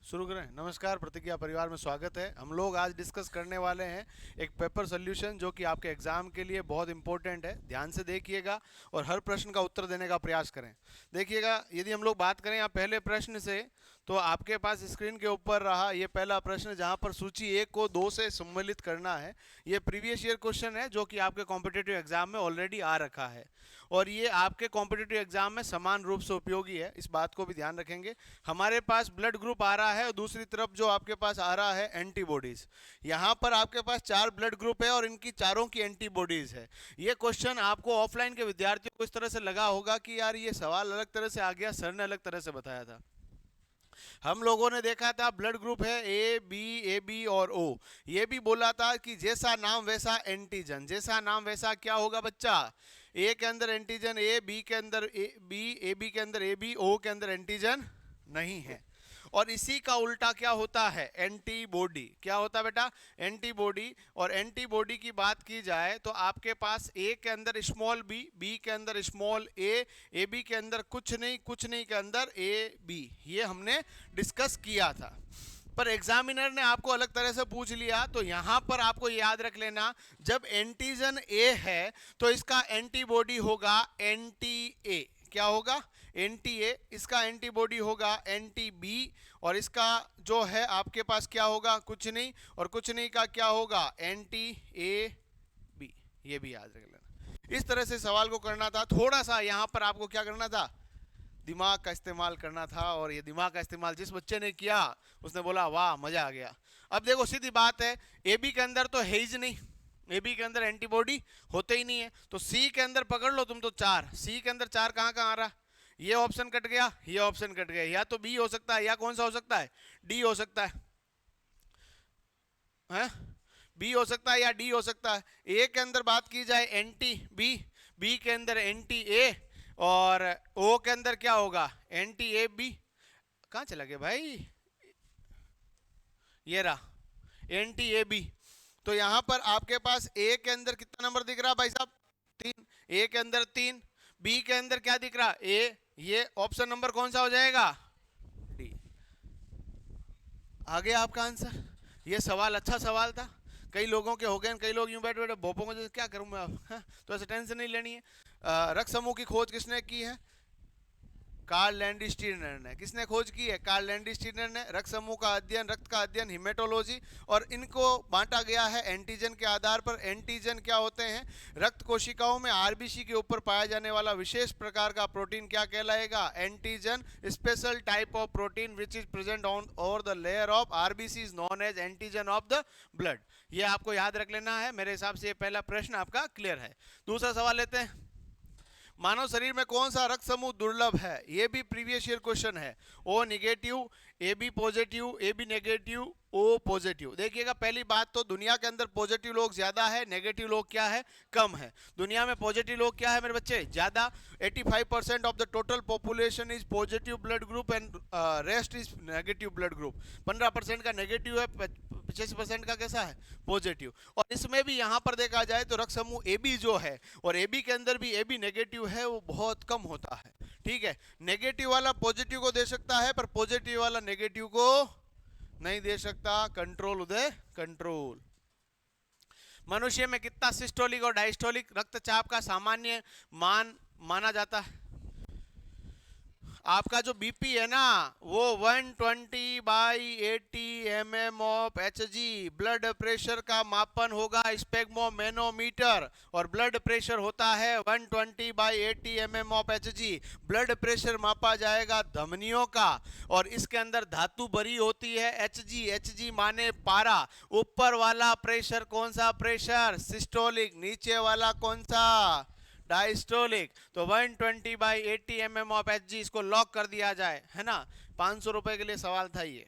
शुरू करें। नमस्कार, प्रतिज्ञा परिवार में स्वागत है। हम लोग आज डिस्कस करने वाले हैं एक पेपर सोल्यूशन जो कि आपके एग्जाम के लिए बहुत इंपॉर्टेंट है। ध्यान से देखिएगा और हर प्रश्न का उत्तर देने का प्रयास करें। देखिएगा, यदि हम लोग बात करें यहाँ पहले प्रश्न से, तो आपके पास स्क्रीन के ऊपर रहा ये पहला प्रश्न जहाँ पर सूची 1 को 2 से सम्मिलित करना है। ये प्रीवियस ईयर क्वेश्चन है जो कि आपके कॉम्पिटिटिव एग्जाम में ऑलरेडी आ रखा है और ये आपके कॉम्पिटिटिव एग्जाम में समान रूप से उपयोगी है। इस बात को भी ध्यान रखेंगे। हमारे पास ब्लड ग्रुप आ रहा है और दूसरी तरफ जो आपके पास आ रहा है एंटीबॉडीज। यहाँ पर आपके पास 4 ब्लड ग्रुप है और इनकी चारों की एंटीबॉडीज है। ये क्वेश्चन आपको ऑफलाइन के विद्यार्थियों को इस तरह से लगा होगा कि यार ये सवाल अलग तरह से आ गया, सर ने अलग तरह से बताया था। हम लोगों ने देखा था ब्लड ग्रुप है ए बी और ओ। ये भी बोला था कि जैसा नाम वैसा एंटीजन, जैसा नाम वैसा क्या होगा बच्चा। ए के अंदर एंटीजन ए, बी के अंदर ए बी के अंदर ए बी, ओ के अंदर एंटीजन नहीं है। और इसी का उल्टा क्या होता है, एंटीबॉडी। क्या होता है बेटा, एंटीबॉडी। और एंटीबॉडी की बात की जाए तो आपके पास ए के अंदर स्मॉल बी, बी के अंदर स्मॉल ए बी के अंदर कुछ नहीं के अंदर ए बी। ये हमने डिस्कस किया था, पर एग्जामिनर ने आपको अलग तरह से पूछ लिया। तो यहां पर आपको याद रख लेना, जब एंटीजन ए है तो इसका एंटीबॉडी होगा एंटी ए। क्या होगा, एंटी ए। इसका एंटीबॉडी होगा एंटी बी और इसका जो है आपके पास क्या होगा, कुछ नहीं, और कुछ नहीं का क्या होगा, एंटी ए बी। ये भी याद रख लेना। इस तरह से सवाल को करना था। थोड़ा सा यहां पर आपको क्या करना था, दिमाग का इस्तेमाल करना था। और ये दिमाग का इस्तेमाल जिस बच्चे ने किया उसने बोला वाह मजा आ गया। अब देखो सीधी बात है, ए बी के अंदर तो है ही नहीं, ए बी के अंदर एंटीबॉडी होते ही नहीं है। तो सी के अंदर पकड़ लो तुम तो 4, सी के अंदर 4 कहाँ कहाँ आ रहा, ये ऑप्शन कट गया, ये ऑप्शन कट गया। या तो बी हो सकता है या कौन सा हो सकता है, डी हो सकता है? बी हो सकता है या डी हो सकता है। ए के अंदर बात की जाए एंटी बी, बी के अंदर एंटी ए और ओ के अंदर क्या होगा, एंटी ए बी। कहाँ चला गया भाई, ये रहा एंटी ए बी। तो यहां पर आपके पास ए के अंदर कितना नंबर दिख रहा भाई साहब, 3। ए के अंदर 3, बी के अंदर क्या दिख रहा, ए। ये ऑप्शन नंबर कौन सा हो जाएगा, डी। आ गया आपका आंसर। ये सवाल अच्छा सवाल था, कई लोगों के हो गए, कई लोग यूं बैठे बैठे भोपों को क्या करूं मैं अब, तो ऐसे टेंशन नहीं लेनी है। रक्त समूह की खोज किसने की है, कार्ल लैंडस्टीनर ने। किसने खोज की है, कार्ल लैंडस्टीनर ने। रक्त समूह का अध्ययन, रक्त का अध्ययन, हिमेटोलॉजी। और इनको बांटा गया है एंटीजन के आधार पर। एंटीजन क्या होते हैं, रक्त कोशिकाओं में आरबीसी के ऊपर पाया जाने वाला विशेष प्रकार का प्रोटीन क्या कहलाएगा, antigen. Special type of protein which is present on over the layer of RBC is known as antigen of the blood. ये आपको याद रख लेना है। मेरे हिसाब से ये पहला प्रश्न आपका क्लियर है। दूसरा सवाल लेते हैं, मानव शरीर में कौन सा रक्त समूह दुर्लभ है। ये भी प्रीवियस ईयर क्वेश्चन है। O negative, A B positive, A B negative, O positive. देखिएगा, पहली बात तो दुनिया के अंदर पॉजिटिव लोग ज्यादा है, नेगेटिव लोग क्या है, कम है। दुनिया में पॉजिटिव लोग क्या है मेरे बच्चे, ज्यादा। 85% of the total population is positive blood group and rest is negative blood group. 15% का नेगेटिव है, 85% का कैसा है, पॉजिटिव। और इसमें भी यहां पर देखा जाए तो रक्त समूह ए बी जो है, और ए बी के अंदर भी ए बी नेगेटिव है, वो बहुत कम होता है। ठीक है, नेगेटिव वाला पॉजिटिव को दे सकता है पर पॉजिटिव वाला नेगेटिव को नहीं दे सकता। कंट्रोल उदय, कंट्रोल। मनुष्य में कितना सिस्टोलिक और डायस्टोलिक रक्तचाप का सामान्य मान माना जाता है। आपका जो बीपी है ना, वो 120/80 mm of Hg। Blood pressure का मापन होगा स्पेग्मोमेनोमीटर, और ब्लड प्रेशर होता है 120/80 mm of Hg। Blood pressure मापा जाएगा धमनियों का, और इसके अंदर धातु भरी होती है Hg। Hg माने पारा। ऊपर वाला प्रेशर कौन सा प्रेशर, सिस्टोलिक। नीचे वाला कौन सा, डायस्टोलिक। तो 120/80 mm ऑफ Hg, इसको लॉक कर दिया जाए, है ना। 500 रुपए के लिए सवाल था ये।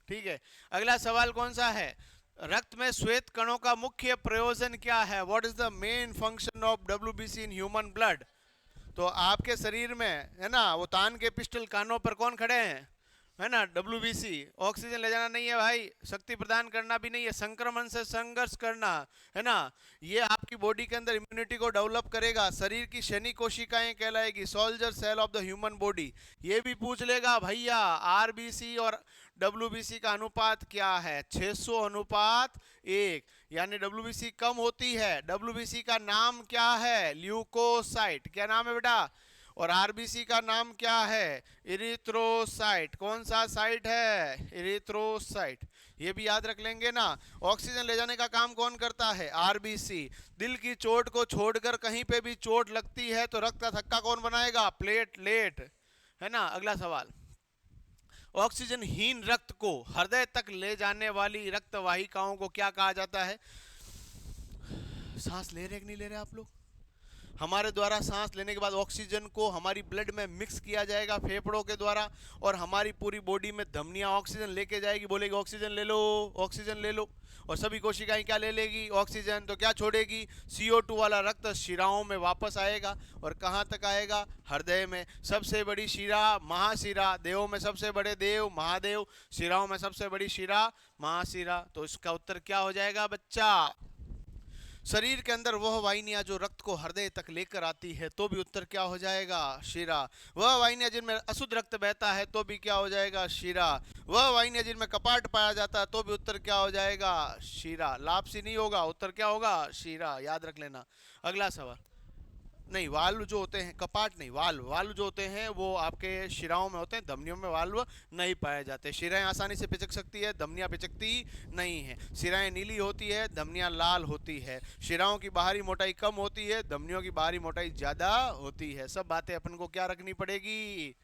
ठीक है, अगला सवाल कौन सा है, रक्त में श्वेत कणों का मुख्य प्रयोजन क्या है। What is the main function of WBC in human blood. तो आपके शरीर में है ना, वो तान के पिस्टल कानों पर कौन खड़े हैं, है ना, WBC ऑक्सीजन ले जाना नहीं है भाई, शक्ति प्रदान करना भी नहीं है, संक्रमण से संघर्ष करना है ना। ये आपकी बॉडी के अंदर इम्यूनिटी को डेवलप करेगा, शरीर की सैनिक कोशिकाएं कहलाएगी, soldier cell of the human body. ये भी पूछ लेगा भैया RBC और WBC का अनुपात क्या है, 600 अनुपात 1, यानी WBC कम होती है। WBC का नाम क्या है, ल्यूकोसाइट। क्या नाम है बेटा? और RBC का नाम क्या है, इरिथ्रोसाइट। कौन सा साइट है, इरिथ्रोसाइट। ये भी याद रख लेंगे ना। ऑक्सीजन ले जाने का काम कौन करता है, RBC। दिल की चोट को छोड़कर कहीं पे भी चोट लगती है तो रक्त का थक्का कौन बनाएगा, प्लेटलेट, है ना। अगला सवाल, ऑक्सीजन हीन रक्त को हृदय तक ले जाने वाली रक्त वाहिकाओं को क्या कहा जाता है? सांस ले रहे कि नहीं ले रहे आप लोग? हमारे द्वारा सांस लेने के बाद ऑक्सीजन को हमारी ब्लड में मिक्स किया जाएगा फेफड़ों के द्वारा, और हमारी पूरी बॉडी में धमनियां ऑक्सीजन लेके जाएगी, बोलेगी ऑक्सीजन ले लो, ऑक्सीजन ले लो। और सभी कोशिकाएं क्या ले लेगी, ऑक्सीजन। तो क्या छोड़ेगी, CO2 वाला रक्त शिराओं में वापस आएगा, और कहां तक आएगा, हृदय में। सबसे बड़ी शिरा महाशिरा, देवों में सबसे बड़े देव महादेव, शिराओं में सबसे बड़ी शिरा महाशिरा। तो इसका उत्तर क्या हो जाएगा बच्चा? शरीर के अंदर वह वाहिनियां जो रक्त को हृदय तक लेकर आती है, तो भी उत्तर क्या हो जाएगा, शिरा। वह वाहिनियां जिनमें अशुद्ध रक्त बहता है, तो भी क्या हो जाएगा, शिरा। वह वाहिनियां जिनमें कपाट पाया जाता है, तो भी उत्तर क्या हो जाएगा, शिरा। लापसी नहीं होगा, उत्तर क्या होगा, शिरा। याद रख लेना। अगला सवाल, नहीं, वाल्व जो होते हैं, कपाट नहीं, वाल्व जो होते हैं वो आपके शिराओं में होते हैं, धमनियों में वाल्व नहीं पाए जाते। शिराएं आसानी से पिचक सकती है, धमनियां पिचकती नहीं है। शिराएं नीली होती है, धमनियां लाल होती है। शिराओं की बाहरी मोटाई कम होती है, धमनियों की बाहरी मोटाई ज्यादा होती है। सब बातें अपन को क्या रखनी पड़ेगी,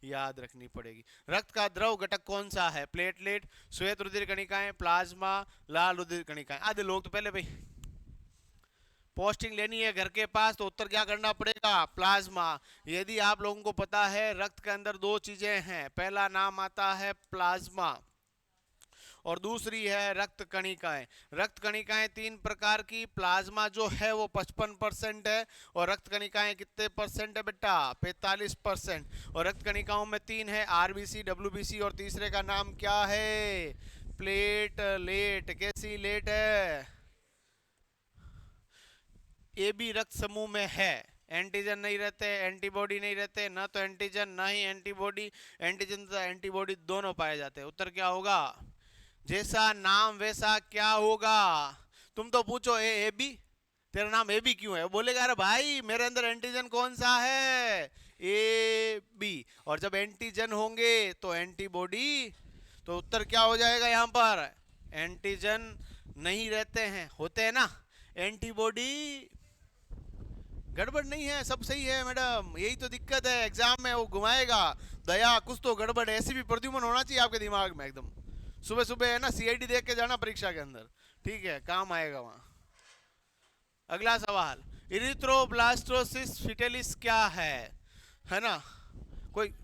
याद रखनी पड़ेगी। रक्त का द्रव घटक कौन सा है, प्लेटलेट, श्वेत रुधिर कणिकाएं, प्लाज्मा, लाल रुधिर कणिकाएं। आधे लोग तो पहले भाई पोस्टिंग लेनी है घर के पास, तो उत्तर क्या करना पड़ेगा, प्लाज्मा। यदि आप लोगों को पता है रक्त के अंदर दो चीजें हैं, पहला नाम आता है प्लाज्मा और दूसरी है रक्त कणिकाएं। रक्त कणिकाएं 3 प्रकार की, प्लाज्मा जो है वो 55% है, और रक्त कणिकाएं कितने परसेंट है बेटा, 45%। और रक्त कणिकाओं में 3 है, RBC, WBC, और तीसरे का नाम क्या है, प्लेटलेट। कैसी लेट है, AB रक्त समूह में है। एंटीजन नहीं रहते, एंटीबॉडी नहीं रहते, ना तो एंटीजन ना ही एंटीबॉडी। एंटीजन तथा एंटीबॉडी दोनों पाए जाते हैं। उत्तर क्या होगा, जैसा नाम वैसा क्या होगा। तुम तो पूछो AB, तेरा नाम AB क्यों है, बोलेगा अरे भाई मेरे अंदर एंटीजन कौन सा है, AB। और जब एंटीजन होंगे तो एंटीबॉडी। तो उत्तर क्या हो जाएगा यहाँ पर, एंटीजन नहीं रहते हैं, होते हैं ना एंटीबॉडी। गड़बड़ नहीं है, सब सही है मैडम, यही तो दिक्कत है, एग्जाम में वो घुमाएगा। दया कुछ तो गड़बड़ है, ऐसी भी प्रद्युमन होना चाहिए आपके दिमाग में एकदम। सुबह सुबह है ना CID देख के जाना परीक्षा के अंदर, ठीक है, काम आएगा वहां। अगला सवाल, इरिथ्रोब्लास्टोसिस फिटेलिस क्या है ना। कोई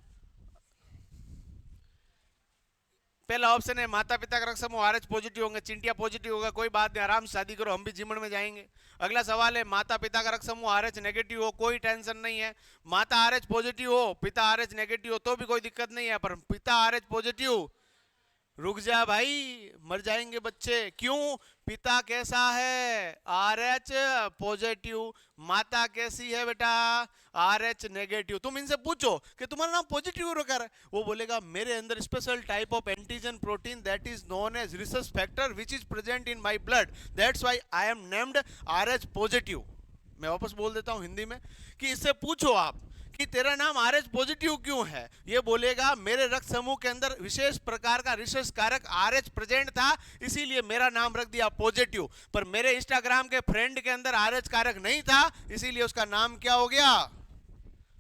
पहला ऑप्शन है माता पिता का रक्त समूह RH पॉजिटिव होंगे, चिंटिया पॉजिटिव होगा, कोई बात नहीं, आराम से शादी करो, हम भी जीवन में जाएंगे। अगला सवाल है माता पिता का रक्त समूह RH नेगेटिव हो, कोई टेंशन नहीं है। माता RH पॉजिटिव हो, पिता RH नेगेटिव हो, तो भी कोई दिक्कत नहीं है। पर पिता RH पॉजिटिव, रुक जा भाई, मर जाएंगे बच्चे। क्यों, पिता कैसा है, RH पॉजिटिव, माता कैसी है बेटा, RH नेगेटिव। तुम इनसे पूछो कि तुम्हारा नाम पॉजिटिव रखा है, वो बोलेगा मेरे अंदर special type of antigen protein that is known as rhesus factor which is present in my blood, that's why I am named RH positive. मैं वापस बोल देता हूं हिंदी में कि इससे पूछो आप कि तेरा नाम RH पॉजिटिव क्यों है, ये बोलेगा मेरे रक्त समूह के अंदर विशेष प्रकार का रिसर्च कारक RH प्रेजेंट था, इसीलिए मेरा नाम रख दिया पॉजिटिव। पर मेरे इंस्टाग्राम के फ्रेंड के अंदर RH कारक नहीं था, इसीलिए उसका नाम क्या हो गया।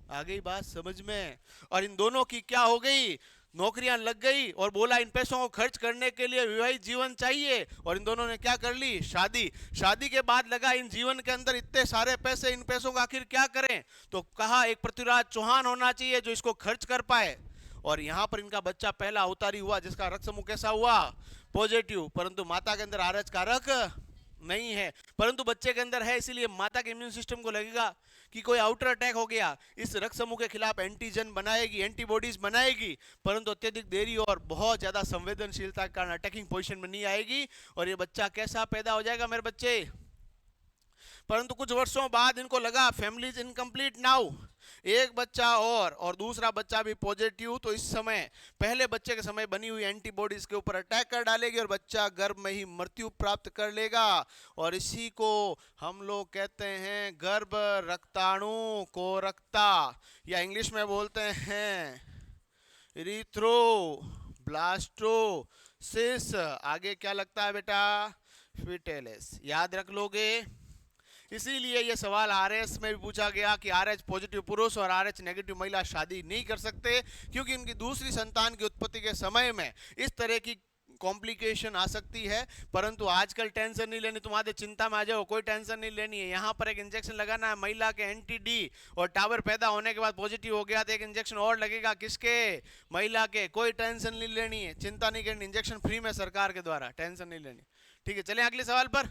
आ गई बात समझ में। और इन दोनों की क्या हो गई, नौकरियां लग गई, और बोला इन पैसों को खर्च करने के लिए विवाहित जीवन चाहिए, और इन दोनों ने क्या कर ली, शादी। शादी के बाद लगा इन जीवन के अंदर इतने सारे पैसे, इन पैसों का आखिर क्या करें, तो कहा एक पृथ्वीराज चौहान होना चाहिए जो इसको खर्च कर पाए। और यहां पर इनका बच्चा पहला अवतारी हुआ जिसका रक्त समूह कैसा हुआ, पॉजिटिव। परंतु माता के अंदर RH कारक नहीं है, परंतु बच्चे के अंदर है, इसीलिए माता के इम्यून सिस्टम को लगेगा कि कोई आउटर अटैक हो गया, इस रक्त समूह के खिलाफ एंटीजन बनाएगी, एंटीबॉडीज बनाएगी, परंतु अत्यधिक देरी और बहुत ज्यादा संवेदनशीलता के कारण अटैकिंग पोजीशन में नहीं आएगी और ये बच्चा कैसा पैदा हो जाएगा मेरे बच्चे। परंतु कुछ वर्षों बाद इनको लगा फैमिली इज इनकम्प्लीट नाउ, एक बच्चा और दूसरा बच्चा भी पॉजिटिव, तो इस समय पहले बच्चे के समय बनी हुई एंटीबॉडीज के ऊपर अटैक कर डालेगी और बच्चा गर्भ में ही मृत्यु प्राप्त कर लेगा। और इसी को हम लोग कहते हैं गर्भ रक्ताणु कोरकता, या इंग्लिश में बोलते हैं इरिथ्रोब्लास्टोसिस। आगे क्या लगता है बेटा? फिटेलिस। याद रख लोगे। इसीलिए ये सवाल आरएच में भी पूछा गया कि आरएच पॉजिटिव पुरुष और आरएच नेगेटिव महिला शादी नहीं कर सकते क्योंकि उनकी दूसरी संतान की उत्पत्ति के समय में इस तरह की कॉम्प्लिकेशन आ सकती है। परंतु आजकल टेंशन नहीं लेनी, तुम्हारे चिंता में आ जाओ, कोई टेंशन नहीं लेनी है। यहाँ पर एक इंजेक्शन लगाना है महिला के एंटी डी, और टावर पैदा होने के बाद पॉजिटिव हो गया तो एक इंजेक्शन और लगेगा, किसके? महिला के। कोई टेंशन नहीं लेनी है, चिंता नहीं करनी, इंजेक्शन फ्री में सरकार के द्वारा, टेंशन नहीं लेनी। ठीक है, चले अगले सवाल पर।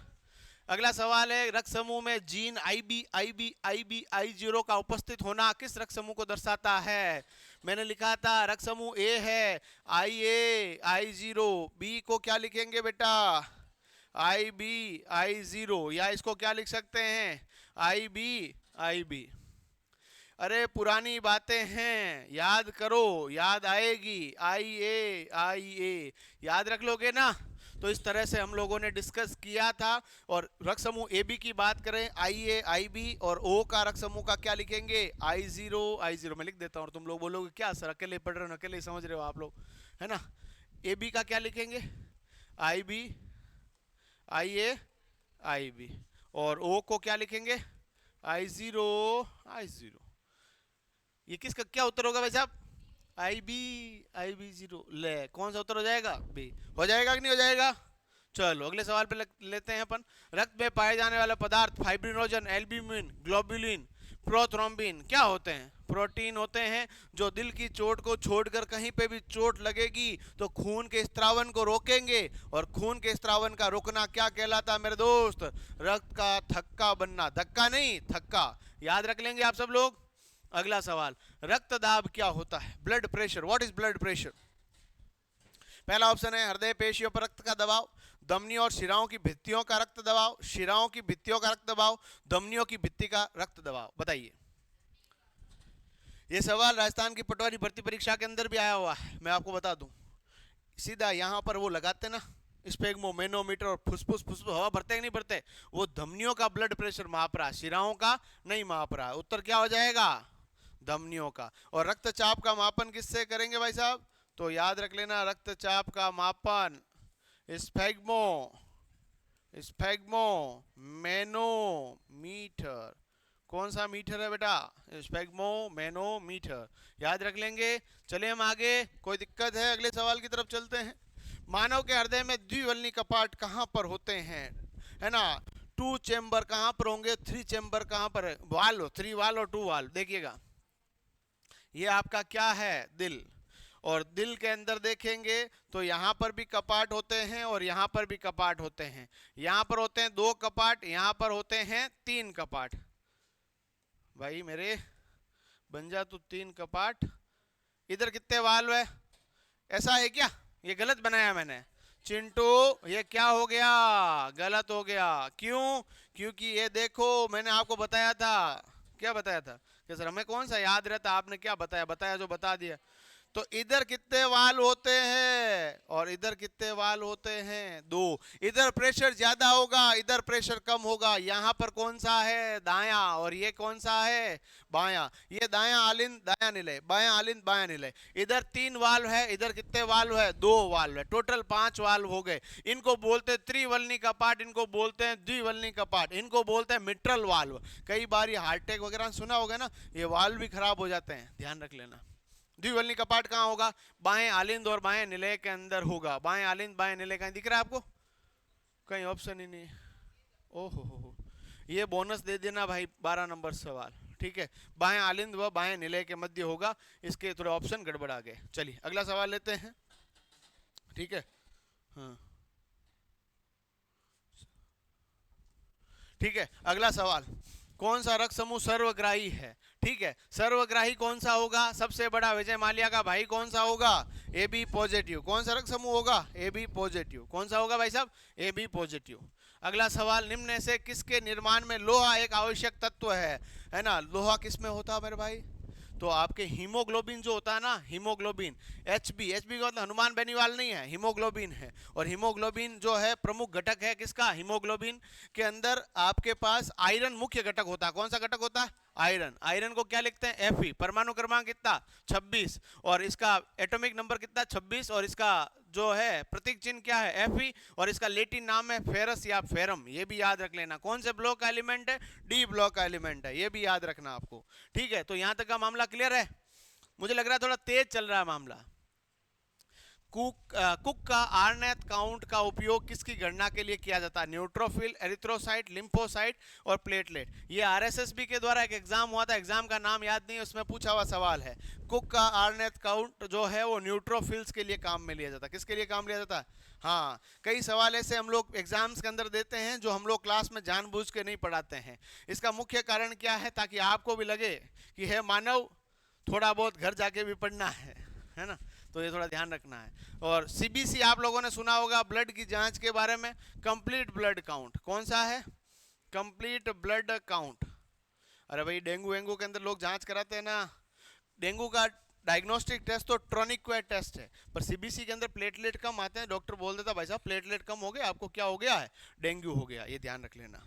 अगला सवाल है रक्त समूह में जीन IB I0 का उपस्थित होना किस रक्त समूह को दर्शाता है? मैंने लिखा था रक्त समूह ए है IA I0, बी को क्या लिखेंगे बेटा? IB I0, या इसको क्या लिख सकते हैं? IB। अरे पुरानी बातें हैं, याद करो, याद आएगी। IA याद रख लोगे ना? तो इस तरह से हम लोगों ने डिस्कस किया था। और रक्त समूह AB की बात करें, IA IB, और O का रक्त समूह का क्या लिखेंगे? I0 मैं लिख देता हूँ और तुम लोग बोलोगे क्या सर अकेले पढ़ रहे हो, अकेले समझ रहे हो आप लोग, है ना? AB का क्या लिखेंगे? IB IA IB, और O को क्या लिखेंगे? I0। ये किसका क्या उत्तर होगा भाई साहब? IB0। ले कौन सा उत्तर हो जाएगा? बी। हो जाएगा कि नहीं हो जाएगा? चलो अगले सवाल पे लेते हैं अपन। रक्त में पाए जाने वाले पदार्थ फाइब्रिनोजन, एल्ब्यूमिन, ग्लोबुलिन, प्रोथ्रोम्बिन क्या होते हैं? प्रोटीन होते हैं जो दिल की चोट को छोड़कर कहीं पे भी चोट लगेगी तो खून के स्त्रावन को रोकेंगे। और खून के स्त्रावन का रोकना क्या कहलाता है मेरे दोस्त? रक्त का थक्का बनना, धक्का नहीं थक्का। याद रख लेंगे आप सब लोग। अगला सवाल, रक्तदाब क्या होता है? Blood pressure. What is blood pressure? पहला ऑप्शन है हृदय पेशियों पर रक्त का दबाव, धमनियों और शिराओं की भित्तियों का रक्त दबाव, शिराओं की भित्तियों का रक्त दबाव, धमनियों की भित्ति का रक्त दबाव। बताइए। यह सवाल राजस्थान की पटवारी भर्ती परीक्षा के अंदर भी आया हुआ है, मैं आपको बता दूं। सीधा यहां पर वो लगाते ना स्पेग्मो मैनोमीटर, और फुसफुस हवा भरते नहीं भरते, वो धमनियों का ब्लड प्रेशर माप रहा, शिराओं का नहीं माप रहा। उत्तर क्या हो जाएगा? धमनियों का। और रक्तचाप का मापन किससे करेंगे भाई साहब? तो याद रख लेना, रक्तचाप का मापन स्फेग्मो मैनोमीटर। कौन सा मीटर है बेटा? स्फेग्मो मैनोमीटर। याद रख लेंगे। चले हम आगे, कोई दिक्कत है? अगले सवाल की तरफ चलते हैं। मानव के हृदय में द्विवल्नी कपाट कहां पर होते हैं? है ना, 2 चेंबर कहां पर होंगे? 3 चेंबर कहां पर है? वाल्व, 3 वाल्व और 2 वाल्व। देखिएगा, ये आपका क्या है? दिल। और दिल के अंदर देखेंगे तो यहां पर भी कपाट होते हैं और यहां पर भी कपाट होते हैं। यहां पर होते हैं 2 कपाट, यहां पर होते हैं 3 कपाट। भाई मेरे बन जा तू 3 कपाट। इधर कितने वाल्व है? ऐसा है क्या? ये गलत बनाया मैंने चिंटू, ये क्या हो गया? गलत हो गया। क्यों? क्योंकि ये देखो मैंने आपको बताया था। क्या बताया था? कि सर हमें कौन सा याद रहता, आपने क्या बताया जो बता दिया। तो इधर कितने वाल होते हैं और इधर कितने वाल होते हैं? 2। इधर प्रेशर ज्यादा होगा, इधर प्रेशर कम होगा। यहाँ पर कौन सा है? दायां, और ये कौन सा है? बायां। ये दायां आलिंद दायां निलय, बायां आलिंद बायां निलय। इधर 3 वाल्व है, इधर कितने वाल्व है? 2 वाल्व है। टोटल 5 वाल्व हो गए। इनको बोलते हैं त्रिवल्नी कपाट, इनको बोलते हैं द्विवल्नी कपाट, इनको बोलते हैं मिट्रल वाल्व। कई बार ये हार्ट अटैक वगैरह सुना होगा ना, ये वाल्व भी खराब हो जाते हैं, ध्यान रख लेना। द्विवल्नी कपाट कहाँ होगा? बाएं आलिंद और बाएं निलय के अंदर होगा। बाएं आलिंद बाएं निलय कहीं दिख रहा है आपको? कहीं ऑप्शन ही नहीं। ओहो, ये बोनस दे देना भाई, 12 नंबर सवाल। ठीक है, बाएं आलिंद व बाएं निलय के मध्य होगा। इसके थोड़े ऑप्शन गड़बड़ा गए। चलिए अगला सवाल लेते हैं। ठीक है, हाँ ठीक है, अगला सवाल। कौन सा रक्त समूह सर्वग्राही है? ठीक है, सर्वग्राही कौन सा होगा? सबसे बड़ा विजय माल्या का भाई कौन सा होगा? A B positive. कौन सा रक्त समूह होगा? A B positive. कौन सा होगा भाई साहब? A B positive. अगला सवाल, निम्न में से किसके निर्माण में लोहा एक आवश्यक तत्व है ना? लोहा किस में होता है मेरे भाई? तो आपके हीमोग्लोबिन जो होता है ना, हीमोग्लोबिन, एचबी, एचबी का मतलब हनुमान बेनीवाल नहीं है, हीमोग्लोबिन है। और हीमोग्लोबिन जो है प्रमुख घटक है किसका? हीमोग्लोबिन के अंदर आपके पास आयरन मुख्य घटक होता है। कौन सा घटक होता है? आयरन। आयरन को क्या लिखते हैं? Fe। परमाणु क्रमांक कितना? 26। और इसका एटॉमिक नंबर कितना? 26। और इसका जो है प्रतीक चिन्ह क्या है? Fe। और इसका लेटिन नाम है फेरस या फेरम, ये भी याद रख लेना। कौन से ब्लॉक का एलिमेंट है? डी ब्लॉक का एलिमेंट है, ये भी याद रखना आपको। ठीक है, तो यहां तक का मामला क्लियर है? मुझे लग रहा है थोड़ा तेज चल रहा है मामला। कुक का आरनेत काउंट का उपयोग किसकी गणना के लिए किया जाता है? न्यूट्रोफिल, एरिथ्रोसाइट, लिम्फोसाइट और प्लेटलेट। ये आरएसएसबी के द्वारा एक एग्जाम हुआ था, एग्जाम का नाम याद नहीं है, उसमें पूछा हुआ सवाल है। कुक का आरनेत काउंट जो है वो न्यूट्रोफिल्स के लिए काम में लिया जाता है। किसके लिए काम लिया जाता है? हाँ, कई सवाल ऐसे हम लोग एग्जाम्स के अंदर देते हैं जो हम लोग क्लास में जानबूझ के नहीं पढ़ाते हैं। इसका मुख्य कारण क्या है? ताकि आपको भी लगे कि है मानव, थोड़ा बहुत घर जाके भी पढ़ना है ना? तो ये थोड़ा ध्यान रखना है। और सीबीसी आप लोगों ने सुना होगा ब्लड की जांच के बारे में, कंप्लीट ब्लड काउंट। कौन सा है? Complete blood count. अरे भाई, डेंगू वेंगू के अंदर लोग जांच कराते हैं ना, डेंगू का डायग्नोस्टिक टेस्ट तो ट्रोनिक्वेट टेस्ट है, पर सीबीसी के अंदर प्लेटलेट कम आते हैं। डॉक्टर बोल देता भाई साहब प्लेटलेट कम हो गया, आपको क्या हो गया है? डेंगू हो गया। ये ध्यान रख लेना।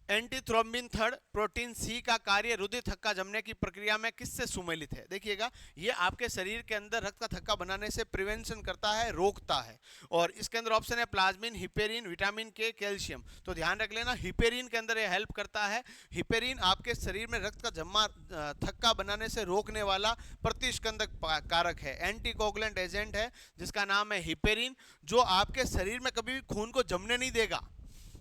एंटीथ्रोम्बिन थर्ड प्रोटीन सी का कार्य रुधिर थक्का जमने की प्रक्रिया में किससे सुमेलित है? देखिएगा, ये आपके शरीर के अंदर रक्त का थक्का बनाने से प्रिवेंशन करता है, रोकता है। और इसके अंदर ऑप्शन है प्लाज्मिन, हिपेरिन, विटामिन के, कैल्शियम। तो ध्यान रख लेना, हिपेरिन के अंदर ये हेल्प करता है। हिपेरिन आपके शरीर में रक्त का जमा थक्का बनाने से रोकने वाला प्रतिस्कंदक कारक है, एंटीकोगुलेंट एजेंट है जिसका नाम है हिपेरिन, जो आपके शरीर में कभी भी खून को जमने नहीं देगा।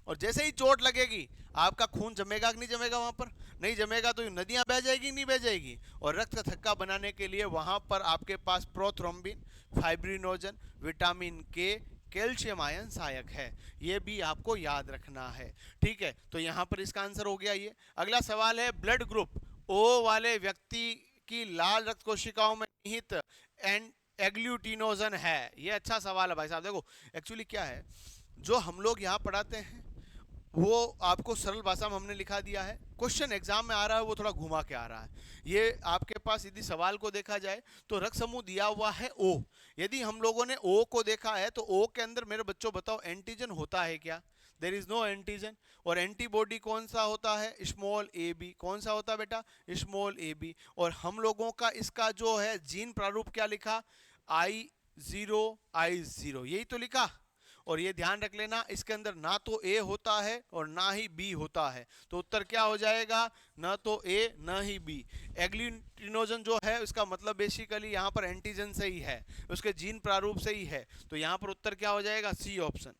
और जैसे ही चोट लगेगी आपका खून जमेगा कि नहीं जमेगा? वहां पर नहीं जमेगा तो नदियां बह जाएगी नहीं बह जाएगी? और रक्त का थक्का बनाने के लिए वहां पर आपके पास प्रोथ्रोम्बिन, फाइब्रिनोजन, विटामिन के, कैल्शियम आयन सहायक है। ये भी आपको याद रखना है। ठीक है, तो यहां पर इसका आंसर हो गया ये। अगला सवाल है, ब्लड ग्रुप ओ वाले व्यक्ति की लाल रक्त कोशिकाओं में निहित एग्लूटिनोजन है। ये अच्छा सवाल है भाई साहब। देखो एक्चुअली क्या है, जो हम लोग यहाँ पढ़ाते हैं वो आपको सरल भाषा में हमने लिखा दिया है। क्वेश्चन एग्जाम में आ रहा है वो थोड़ा घुमा के आ रहा है। ये आपके पास यदि सवाल को देखा जाए तो रक्त समूह दिया हुआ है ओ। यदि हम लोगों ने ओ को देखा है तो ओ के अंदर मेरे बच्चों बताओ एंटीजन होता है क्या? There is no antigen. और एंटीबॉडी कौन सा होता है? Small A B. कौन सा होता है बेटा? Small A B. और हम लोगों का इसका जो है जीन प्रारूप क्या लिखा? I0 यही तो लिखा। और ये ध्यान रख लेना, इसके अंदर ना तो ए होता है और ना ही बी होता है। तो उत्तर क्या हो जाएगा? ना तो ए ना ही बी। एग्लूटिनोजन जो है उसका मतलब बेसिकली यहाँ पर एंटीजन से ही है, उसके जीन प्रारूप से ही है। तो यहाँ पर उत्तर क्या हो जाएगा? C option.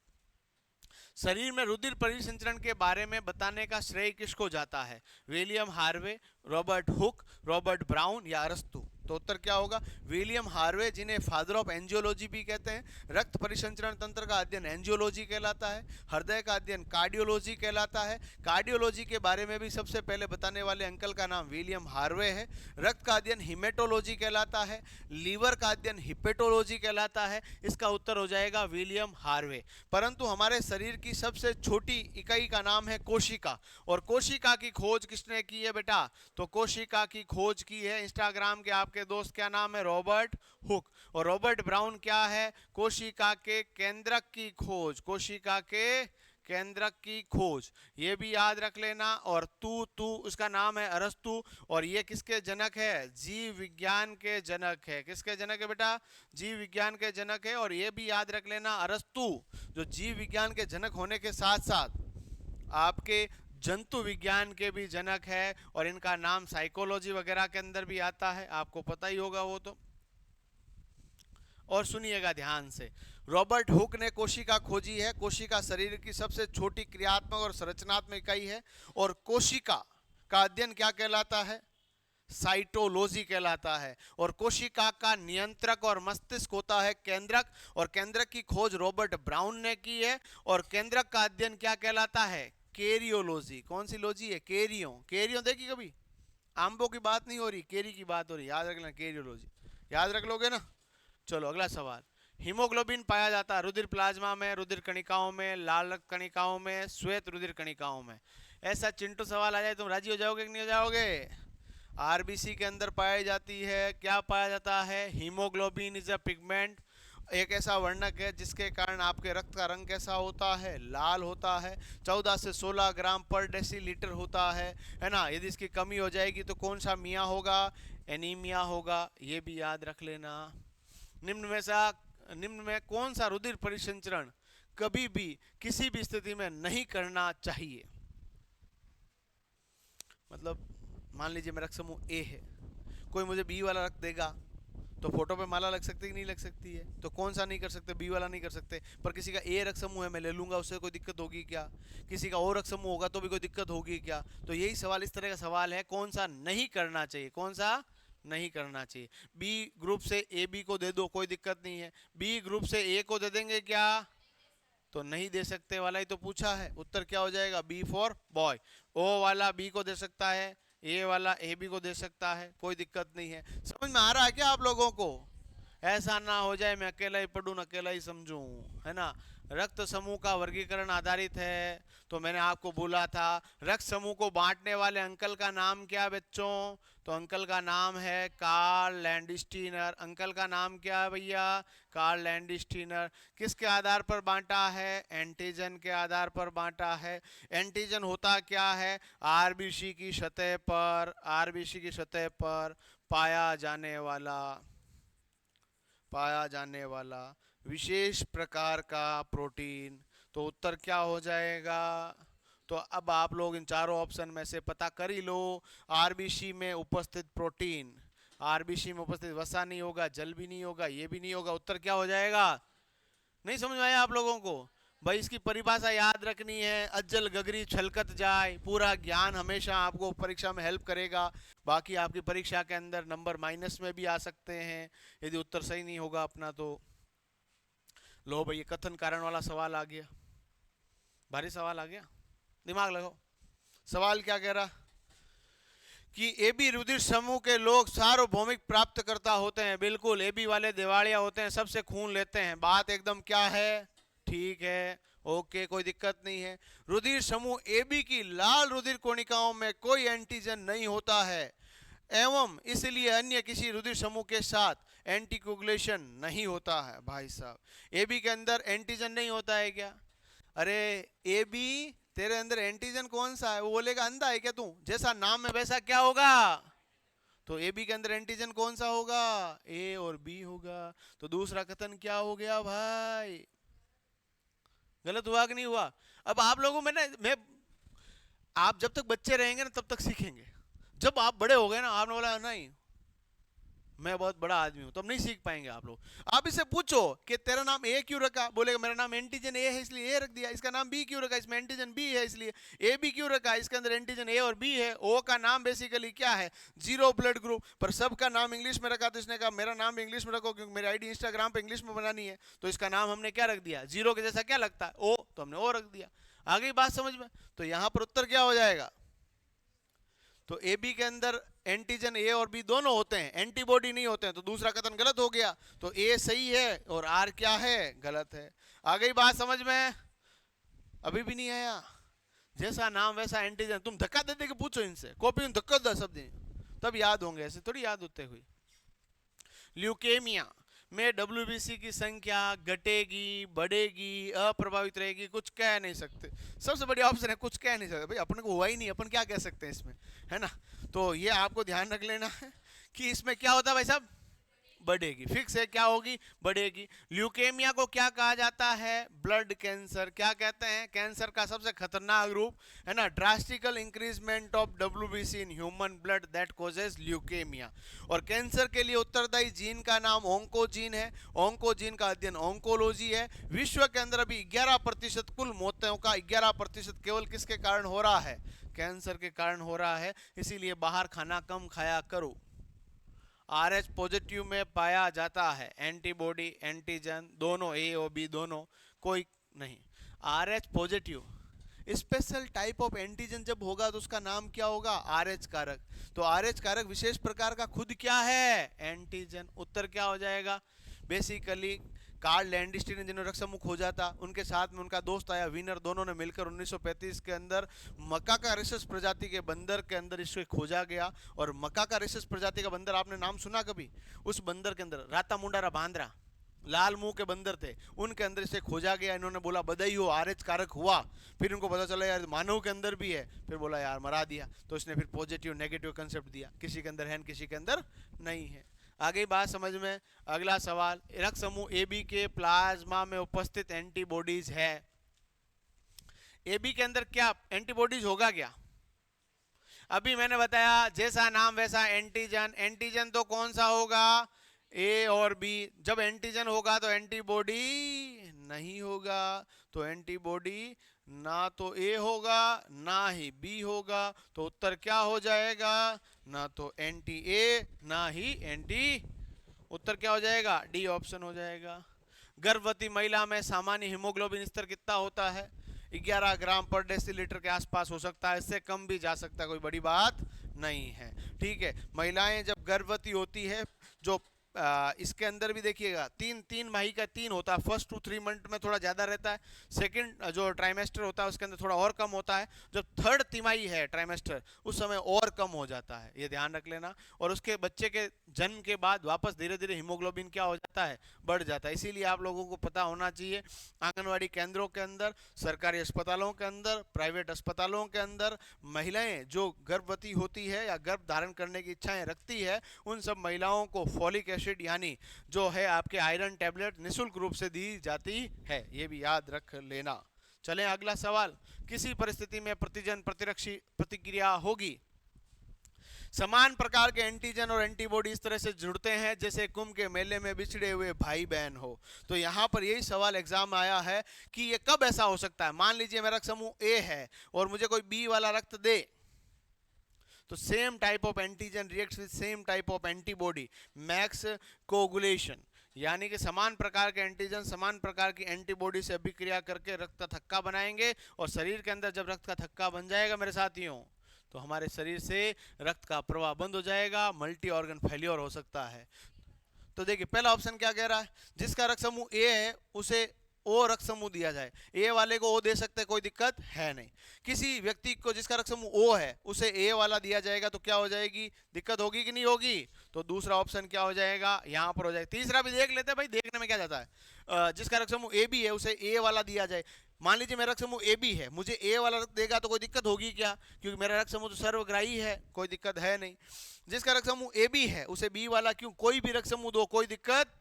शरीर में रुधिर परिसंचरण के बारे में बताने का श्रेय किसको जाता है? William Harvey, Robert Hooke, Robert brown या अरस्तु? तो उत्तर क्या होगा? विलियम हार्वे, जिन्हें फादर ऑफ एंजियोलॉजी भी कहते हैं। रक्त परिसंचरण तंत्र का अध्ययन एंजियोलॉजी कहलाता है। हृदय का अध्ययन कार्डियोलॉजी कहलाता है। कार्डियोलॉजी के बारे में भी सबसे पहले बताने वाले अंकल का नाम विलियम हार्वे है। रक्त का अध्ययन हिमेटोलॉजी कहलाता है। लीवर का अध्ययन हिपेटोलॉजी कहलाता है। इसका उत्तर हो जाएगा विलियम हार्वे। परंतु हमारे शरीर की सबसे छोटी इकाई का नाम है कोशिका। और कोशिका की खोज किसने की है बेटा? तो कोशिका की खोज की है इंस्टाग्राम के आपके दोस्त, क्या नाम है? Robert Hooke. और रॉबर्ट ब्राउन क्या है? कोशिका के केंद्रक की खोज, कोशिका के केंद्रक की खोज, ये भी याद रख लेना। और तू उसका नाम है अरस्तु। और ये किसके जनक है? जीव विज्ञान के जनक है। किसके जनक है बेटा? जीव विज्ञान के जनक है। और ये भी याद रख लेना, अरस्तु जो जीव विज्ञान के जनक होने के साथ साथ आपके जंतु विज्ञान के भी जनक है। और इनका नाम साइकोलॉजी वगैरह के अंदर भी आता है, आपको पता ही होगा वो तो। और सुनिएगा ध्यान से, रॉबर्ट हुक ने कोशिका खोजी है। कोशिका शरीर की सबसे छोटी क्रियात्मक और संरचनात्मक इकाई है। और कोशिका का अध्ययन क्या कहलाता है? साइटोलॉजी कहलाता है। और कोशिका का नियंत्रक और मस्तिष्क होता है केंद्रक। और केंद्रक की खोज रॉबर्ट ब्राउन ने की है। और केंद्रक का अध्ययन क्या कहलाता है? केरियोलॉजी। कौन सी लॉजी है? केरियो। केरियो देखी कभी? आंबों की बात नहीं हो रही, केरी की बात हो रही, याद रख लेना, केरियोलॉजी। याद रख लोगे ना? चलो अगला सवाल। हीमोग्लोबिन पाया जाता है रुधिर प्लाज्मा में, रुधिर कणिकाओं में, लाल रक्त कणिकाओं में, श्वेत रुधिर कणिकाओं में। ऐसा चिंटू सवाल आ जाए तुम राजी हो जाओगे कि नहीं हो जाओगे? आरबीसी के अंदर पाई जाती है, क्या पाया जाता है? हीमोग्लोबिन इज अ पिगमेंट, एक ऐसा वर्णक है जिसके कारण आपके रक्त का रंग कैसा होता है? लाल होता है। 14 से 16 ग्राम पर डेसीलीटर होता है ना? यदि इसकी कमी हो जाएगी तो कौन सा मिया होगा? एनीमिया होगा, ये भी याद रख लेना। निम्न में कौन सा रुधिर परिसंचरण कभी भी किसी भी स्थिति में नहीं करना चाहिए? मतलब मान लीजिए मेरा रक्त समूह ए है, कोई मुझे बी वाला रक्त देगा तो फोटो पे माला लग सकती है कि नहीं लग सकती है? तो कौन सा नहीं कर सकते? बी वाला नहीं कर सकते। पर किसी का ए रक्त समूह है, मैं ले लूंगा, उससे कोई दिक्कत होगी क्या? किसी का और रक्त समूह होगा तो भी कोई दिक्कत होगी क्या? तो यही सवाल, इस तरह का सवाल है, कौन सा नहीं करना चाहिए, कौन सा नहीं करना चाहिए। बी ग्रुप से ए बी को दे दो, कोई दिक्कत नहीं है। बी ग्रुप से ए को दे देंगे क्या? तो नहीं दे सकते वाला ही तो पूछा है। उत्तर क्या हो जाएगा? B for boy. ओ वाला बी को दे सकता है, ए वाला ए बी को दे सकता है, कोई दिक्कत नहीं है। समझ में आ रहा है क्या आप लोगों को? ऐसा ना हो जाए मैं अकेला ही पढ़ूं, अकेला ही समझूं, है ना? रक्त समूह का वर्गीकरण आधारित है। तो मैंने आपको बोला था रक्त समूह को बांटने वाले अंकल का नाम क्या बच्चों? तो अंकल का नाम है कार्ल लैंडस्टीनर। अंकल का नाम क्या है भैया? Karl Landsteiner. किसके आधार पर बांटा है? एंटीजन के आधार पर बांटा है। एंटीजन होता क्या है? आरबीसी की सतह पर, आरबीसी की सतह पर पाया जाने वाला विशेष प्रकार का प्रोटीन। तो उत्तर क्या हो जाएगा? तो अब आप लोग इन चारों ऑप्शन में से पता कर ही लो। आरबीसी में उपस्थित प्रोटीन, आरबीसी में उपस्थित वसा नहीं होगा, जल भी नहीं होगा, ये भी नहीं होगा। उत्तर क्या हो जाएगा? नहीं समझ में आया आप लोगों को? भाई इसकी परिभाषा याद रखनी है, अज्जल गगरी छलकत जाए। पूरा ज्ञान हमेशा आपको परीक्षा में हेल्प करेगा। बाकी आपकी परीक्षा के अंदर नंबर माइनस में भी आ सकते हैं यदि उत्तर सही नहीं होगा अपना तो। लो भाई, ये कथन कारण वाला सवाल आ गया, भारी सवाल आ गया, दिमाग लगाओ। सवाल क्या कह रहा कि एबी रुधिर समूह के लोग सार्वभौमिक प्राप्तकर्ता होते हैं। बिल्कुल, एबी वाले दिवालिया होते हैं, सबसे खून लेते हैं। बात एकदम क्या है? ठीक है, ओके, कोई दिक्कत नहीं है। रुधिर समूह एबी की लाल रुधिर कोशिकाओं में कोई एंटीजन नहीं होता है एवं इसलिए अन्य किसी रुधिर समूह के साथ एंटीकोगुलेशन नहीं होता है। भाई साहब, एबी के अंदर एंटीजन नहीं होता है क्या? अरे एबी, तेरे अंदर एंटीजन कौन सा है? वो बोलेगा अंधा है क्या तू? जैसा नाम है वैसा क्या होगा? तो ए बी के अंदर एंटीजन कौन सा होगा? ए और बी होगा। तो दूसरा कथन क्या हो गया भाई? गलत हुआ कि नहीं हुआ? अब आप लोगों में ना, मैं आप जब तक बच्चे रहेंगे ना तब तक सीखेंगे। जब आप बड़े हो गए ना, आपने बोला नहीं मैं बहुत बड़ा आदमी हूं, तो अब नहीं सीख पाएंगे आप लोग। आप इससे पूछो कि तेरा नाम ए क्यों रखा? बोलेगा मेरा नाम एंटीजन ए है इसलिए ए रख दिया। इसका नाम बी क्यों रखा? इसमें एंटीजन बी है इसलिए। ए बी क्यों रखा? इसके अंदर एंटीजन ए और बी है। ओ का नाम बेसिकली क्या है? Zero blood group. पर सबका नाम इंग्लिश में रखा, तो इसने कहा मेरा नाम इंग्लिश में रखो क्योंकि मेरी आईडी इंस्टाग्राम पे इंग्लिश में बनानी है। तो इसका नाम हमने क्या रख दिया? जीरो के जैसा क्या लगता है? ओ, तो हमने ओ रख दिया। आ गई बात समझ में? तो यहां पर उत्तर क्या हो जाएगा? तो ए बी के अंदर एंटीजन ए और बी दोनों होते हैं, एंटीबॉडी नहीं होते हैं। तो दूसरा कथन गलत हो गया। तो ए सही है और आर क्या है? गलत है। आ गई बात समझ में? अभी भी नहीं आया? जैसा नाम वैसा एंटीजन। तुम धक्का दे दे के पूछो इनसे, कॉपी में धक्का दो सब दिन, तब याद होंगे, ऐसे थोड़ी याद होते हुए। ल्यूकेमिया में डब्ल्यूबीसी की संख्या घटेगी, बढ़ेगी, अप्रभावित रहेगी, कुछ कह नहीं सकते। सबसे बड़ी ऑप्शन है कुछ कह नहीं सकते। भाई अपने को हुआ ही नहीं, अपन क्या कह सकते हैं इसमें, है ना? तो ये आपको ध्यान रख लेना है कि इसमें क्या होता है भाई साहब? बढ़ेगी। फिक्स है, क्या होगी? बढ़ेगी। ल्यूकेमिया को क्या कहा जाता है? Blood cancer. क्या कहते हैं? कैंसर का सबसे खतरनाक रूप, है ना? Drastical increment of WBC in human blood that causes leukaemia. और कैंसर के लिए उत्तरदायी जीन का नाम ओंकोजीन है। ओंकोजीन का अध्ययन ओंकोलॉजी है। विश्व के अंदर अभी 11% कुल मौतों का 11% केवल किसके कारण हो रहा है? कैंसर के कारण हो रहा है। इसीलिए बाहर खाना कम खाया करो। RH पॉजिटिव में पाया जाता है एंटीबॉडी, एंटीजन दोनों, ए और बी दोनों, कोई नहीं। RH positive special type of antigen जब होगा तो उसका नाम क्या होगा? आरएच कारक। तो आरएच कारक विशेष प्रकार का खुद क्या है? एंटीजन। उत्तर क्या हो जाएगा? बेसिकली कार्ल लैंडस्टीन ने जिन्होंने रक्त समूह खोजा था, उनके साथ में उनका दोस्त आया वीनर, दोनों ने मिलकर 1935 के अंदर मकाकारिसस प्रजाति के बंदर के अंदर इसको खोजा गया। और मकाकारिसस प्रजाति का बंदर आपने नाम सुना कभी? उस बंदर के अंदर राता मुंडारा बांद्रा, लाल मुंह के बंदर थे, उनके अंदर इसे खोजा गया। इन्होंने बोला बधाई हो, आरएच कारक हुआ। फिर उनको पता चला यार मानव के अंदर भी है, फिर बोला यार मरा दिया। तो इसने फिर पॉजिटिव नेगेटिव कंसेप्ट दिया, किसी के अंदर है किसी के अंदर नहीं है। आगे बात समझ में। अगला सवाल, रक्त समूह ए बी के प्लाज्मा में उपस्थित एंटीबॉडीज है। ए बी के अंदर क्या एंटीबॉडीज होगा क्या? अभी मैंने बताया जैसा नाम वैसा एंटीजन। एंटीजन तो कौन सा होगा? ए और बी। जब एंटीजन होगा तो एंटीबॉडी नहीं होगा। तो एंटीबॉडी ना तो ए होगा ना ही बी होगा। तो उत्तर क्या हो जाएगा? ना तो एंटी ए ना ही एंटी। उत्तर क्या हो जाएगा? डी ऑप्शन हो जाएगा। गर्भवती महिला में सामान्य हीमोग्लोबिन स्तर कितना होता है? 11 ग्राम पर डेसीलीटर के आसपास हो सकता है, इससे कम भी जा सकता है, कोई बड़ी बात नहीं है। ठीक है, महिलाएं जब गर्भवती होती है, जो इसके अंदर भी देखिएगा तीन माही का 3 होता है। फर्स्ट 2-3 मंथ में थोड़ा ज़्यादा रहता है, सेकंड जो ट्राइमेस्टर होता है उसके अंदर थोड़ा और कम होता है, जब थर्ड तिमाही है ट्राइमेस्टर उस समय और कम हो जाता है, ये ध्यान रख लेना। और उसके बच्चे के जन्म के बाद वापस धीरे धीरे हीमोग्लोबिन क्या हो जाता है? बढ़ जाता है। इसीलिए आप लोगों को पता होना चाहिए, आंगनवाड़ी केंद्रों के अंदर, सरकारी अस्पतालों के अंदर, प्राइवेट अस्पतालों के अंदर महिलाएं जो गर्भवती होती है या गर्भ धारण करने की इच्छाएं रखती है, उन सब महिलाओं को फॉलिक एसिड यानी जो है आपके आयरन टैबलेट निःशुल्क रूप से दी जाती है, ये भी याद रख लेना। चलें अगला सवाल, किसी परिस्थिति में प्रतिजन प्रतिरक्षी प्रतिक्रिया होगी? समान प्रकार के एंटीजन और एंटीबॉडी इस तरह से जुड़ते हैं जैसे कुंभ के मेले में बिछड़े हुए भाई बहन हो। तो यहाँ पर यही सवाल एग्जाम में आया है कि ये कब ऐसा हो सकता है। मान लीजिए मेरा रक्त समूह ए है और मुझे कोई बी वाला रक्त दे, तो same type of antigen reacts with same type of antibody, max coagulation, यानी कि समान प्रकार के एंटीजन समान प्रकार की एंटीबॉडी से अभिक्रिया करके रक्त का थक्का बनाएंगे। और शरीर के अंदर जब रक्त का थक्का बन जाएगा मेरे साथियों, तो हमारे शरीर से रक्त का प्रवाह बंद हो जाएगा, मल्टी ऑर्गन फेल्योर हो सकता है। तो देखिए पहला ऑप्शन क्या कह रहा है, जिसका रक्त समूह ए है उसे ओ रक्त समूह दिया जाए। ए वाले को ओ दे सकते हैं, कोई दिक्कत है नहीं। किसी व्यक्ति को जिसका रक्त समूह ओ है उसे ए वाला दिया जाएगा तो क्या हो जाएगी? दिक्कत होगी कि नहीं होगी? तो दूसरा ऑप्शन क्या हो जाएगा? यहाँ पर हो जाएगा। तीसरा भी देख लेते हैं भाई, देखने में क्या जाता है। जिसका रक्त समूह ए बी है उसे ए वाला दिया जाए। मान लीजिए मेरा रक्त समूह ए बी है, मुझे ए वाला रक्त देगा तो कोई दिक्कत होगी क्या? क्योंकि मेरा रक्त समूह तो सर्वग्राही है, कोई दिक्कत है नहीं। जिसका रक्त समूह ए बी है उसे बी वाला क्यों? कोई भी रक्त समूह दो, कोई दिक्कत।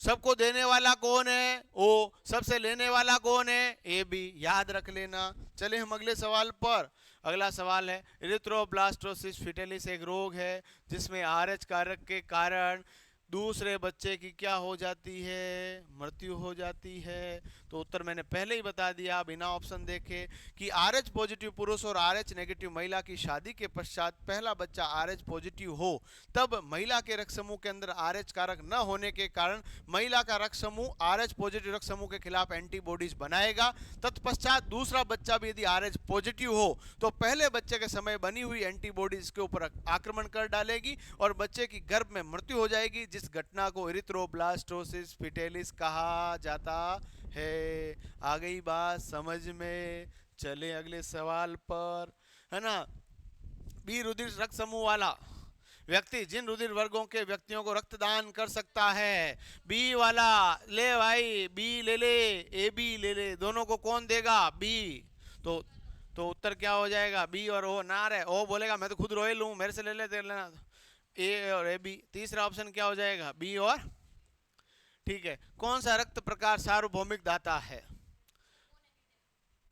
सबको देने वाला कौन है? ओ। सबसे लेने वाला कौन है? A B. याद रख लेना। चले हम अगले सवाल पर। अगला सवाल है, इरिथ्रोब्लास्टोसिस फिटेलिस एक रोग है जिसमें आरएच कारक के कारण दूसरे बच्चे की क्या हो जाती है? मृत्यु हो जाती है। तो उत्तर मैंने पहले ही बता दिया बिना ऑप्शन देखे कि आरएच पॉजिटिव पुरुष और आरएच नेगेटिव महिला की शादी के पश्चात पहला बच्चा आरएच पॉजिटिव हो, तब महिला के रक्त समूह के अंदर आरएच कारक न होने के कारण महिला का रक्त समूह आरएच पॉजिटिव रक्त समूह के खिलाफ एंटीबॉडीज बनाएगा। तत्पश्चात दूसरा बच्चा भी यदि आरएच पॉजिटिव हो तो पहले बच्चे के समय बनी हुई एंटीबॉडीज के ऊपर आक्रमण कर डालेगी और बच्चे की गर्भ में मृत्यु हो जाएगी, जिस घटना को इरिथ्रोब्लास्टोसिस फिटेलिस कहा जाता है। आ गई बात समझ में? चले अगले सवाल पर, है ना। बी रुधिर रक्त समूह वाला व्यक्ति जिन रुधिर वर्गों के व्यक्तियों को रक्तदान कर सकता है? बी वाला ले भाई, बी ले ले, ए बी ले ले, दोनों को कौन देगा? बी। तो उत्तर क्या हो जाएगा? बी और ओ। ना रे, ओ बोलेगा मैं तो खुद रोए लूं, मेरे से ले लेना। ए और ए बी। तीसरा ऑप्शन क्या हो जाएगा? बी और। ठीक है, कौन सा रक्त प्रकार सार्वभौमिक दाता है?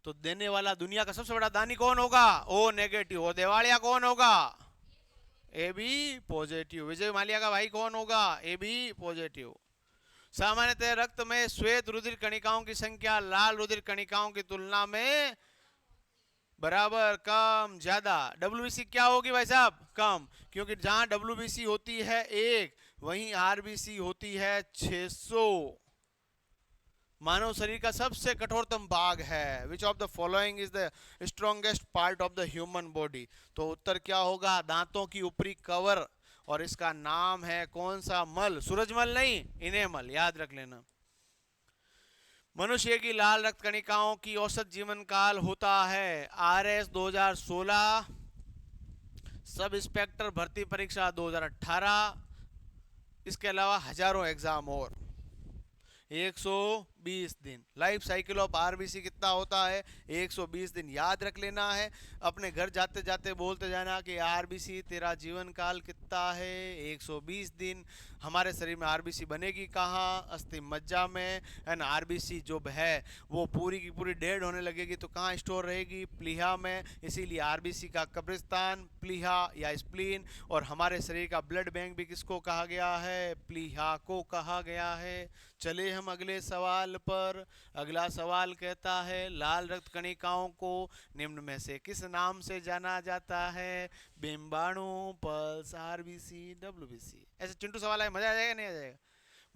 तो देने वाला दुनिया का सबसे बड़ा दानी कौन होगा? O negative. और देवालिया कौन होगा? A B positive. Vijay Mallya का भाई कौन होगा? A B positive. सामान्यतः रक्त में श्वेत रुधिर कणिकाओं की संख्या लाल रुधिर कणिकाओं की तुलना में बराबर, कम, ज्यादा? डब्ल्यूबीसी क्या होगी भाई साहब? कम, क्योंकि जहां डब्ल्यूबीसी होती है 1 वहीं आरबीसी होती है 600। मानव शरीर का सबसे कठोरतम भाग है? Which of the following is the strongest part of the human body? तो उत्तर क्या होगा? दांतों की ऊपरी कवर, और इसका नाम है कौन सा मल? सूरजमल नहीं, इनेमल, याद रख लेना। मनुष्य की लाल रक्त कणिकाओं की औसत जीवन काल होता है RS 2016, सब इंस्पेक्टर भर्ती परीक्षा 2018, इसके अलावा हजारों एग्जाम और 120 दिन। लाइफ साइकिल ऑफ आरबीसी कितना होता है? 120 दिन, याद रख लेना है। अपने घर जाते जाते बोलते जाना कि आरबीसी तेरा जीवन काल कितना है? 120 दिन। हमारे शरीर में आरबीसी बनेगी कहाँ? अस्थि मज्जा में। एंड आरबीसी जो है वो पूरी की पूरी डेड होने लगेगी तो कहाँ स्टोर रहेगी? प्लीहा में। इसीलिए आरबीसी का कब्रिस्तान प्लीहा या स्प्लीन। और हमारे शरीर का ब्लड बैंक भी किसको कहा गया है? प्लीहा को कहा गया है। चले हम अगले सवाल पर। अगला सवाल कहता है लाल रक्त कणिकाओं को निम्न में से किस नाम से जाना जाता है? बिंबाणु, पल्स, आरबीसी, डब्ल्यूबीसी। ऐसे चिंटू सवाल है, मजा आ जाएगा नहीं आ जाएगा?